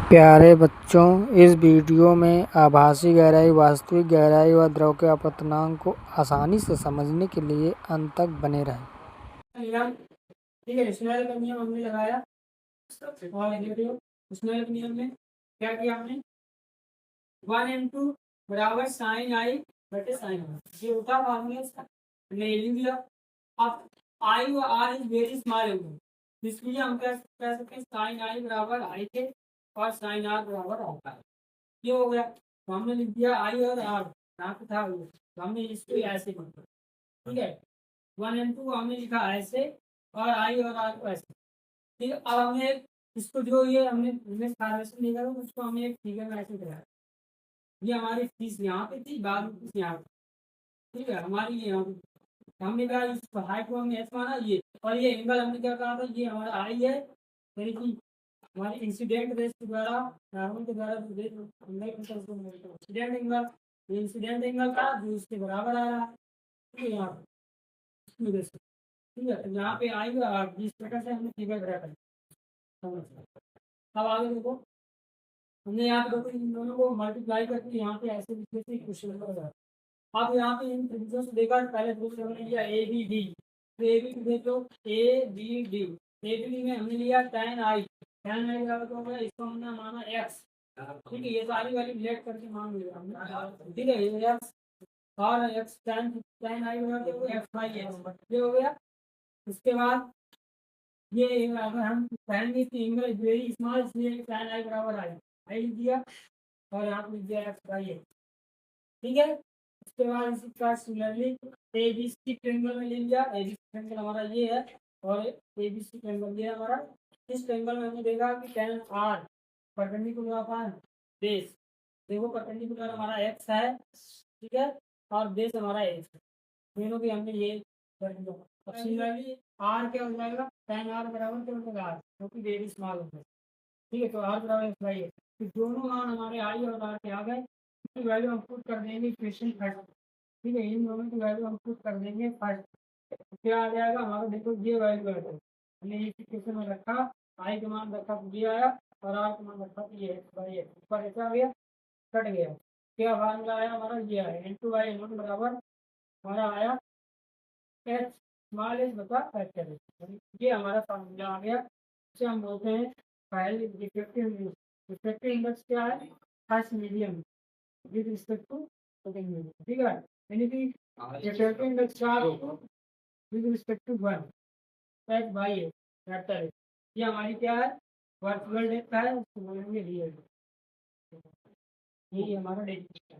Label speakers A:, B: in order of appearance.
A: प्यारे बच्चों, इस वीडियो में आभासी गहराई, वास्तविक गहराई व द्रव के अपतनांक को आसानी से समझने के लिए अंत तक बने रहें।
B: ठीक है, स्नेल का नियम हमने लगाया और स्नेल के नियम में क्या किया हमने 1 × बराबर साइन आई बटे साइन आर, ये होता फार्मूला इसका हमने ये लिख लिया। अब आई और आर इज वेरी स्मॉल होगा, इसलिए हम कह सकते हैं साइन आई बराबर आई के और साइन आर बराबर आर का। ये हो गया, तो हमने लिख दिया आई और आर, यहाँ पे था वो, तो हमने इसको ऐसे लिखा। ठीक है, 1 × हमने लिखा ऐसे और आई और आर को ऐसे। ठीक है, अब हमने इसको जो ये हमने लिखा था उसको हमने एक फिगर में ऐसे कराया। ये हमारी फीस यहाँ पे थी, बाद में फीस यहाँ पे। ठीक है, हमारी ये यहाँ पे हमने कहा इस हाइट को हमने एस माना, ये और ये एंगल हमने क्या कहा था, ये हमारा आई है, यानी कि हमारे इंसिडेंट रेस के द्वारा कार्बन के द्वारा इंसिडेंट एंगल, ये इंसिडेंट एंगल था जो इसके बराबर आ रहा है। ठीक है, यहाँ पे ठीक है, तो यहाँ पे आई और जिस प्रकार से हमने फिगर बनाया था। अब आगे देखो, हमने यहाँ पे देखो इन दोनों को मल्टीप्लाई करके यहाँ पे ऐसे लिखे थे क्वेश्चन का। अब यहाँ पे इन त्रिभुजों से देखा, पहले त्रिभुज हमने लिया ए बी डी, तो ए बी देखो A B D, A B D में हमने लिया tan आई, tan आई बराबर हो गया, इसको हमने माना x। ठीक है, ये सारी वाली लेट करके मान लिया हमने। ठीक है, ये x और x tan आई बराबर हो गया x बाई x, ये हो गया। उसके बाद ये अगर हम कहेंगे कि एंगल इज वेरी स्मॉल, इसलिए tan आई बराबर आई लिख दिया और यहाँ पे लिख दिया x बाई x। ठीक है, उसके बाद इसी प्रकार सिमिलरली एबीसी ट्रायंगल में ले लिया, एबीसी ट्रायंगल हमारा ये है और एबीसी ट्रायंगल ये है हमारा। इस ट्रायंगल में हमने देखा कि tan are perpendicular upon base, देखो परपेंडिकुलर हमारा x है, ठीक है, और बेस हमारा x है, दोनों भी हमने ये कर दिया। अब सिमिलरली आर क्या हो जाएगा, tan आर बराबर क्या हो जाएगा आर, क्योंकि वेरी स्मॉल होगा। ठीक है, तो आर बराबर x बाई एक्स, तो दोनों मान हमारे आई और आर के आ गए। वैल्यू हम पुट कर देंगे इक्वेशन फर्स्ट। ठीक है, इन दोनों की वैल्यू हम पुट कर देंगे फर्स्ट, क्या आ जाएगा हमारा, देखो ये वैल्यू है, हमने इस इक्वेशन में रखा, आई का मान रखा तो ये आया और आर का मान रखा तो ये एक्स बाई एक्स, ऊपर ऐसा आ गया, कट गया। क्या फार्मूला आया हमारा, ये आया N2/N1 बराबर हमारा आया एच स्मॉल एच बटा कैपिटल एच, ये हमारा फार्मूला आ गया। इसे हम बोलते हैं पहले डिफेक्टिव इंडेक्स क्या है, first medium with respect to second medium. ठीक है, यानी कि डिफेक्टिव इंडेक्स क्या है with respect to 1 H by H factor है। ये हमारी क्या है, वर्चुअल डेटा है, उसको बोलेंगे रियल, यही हमारा डेटा।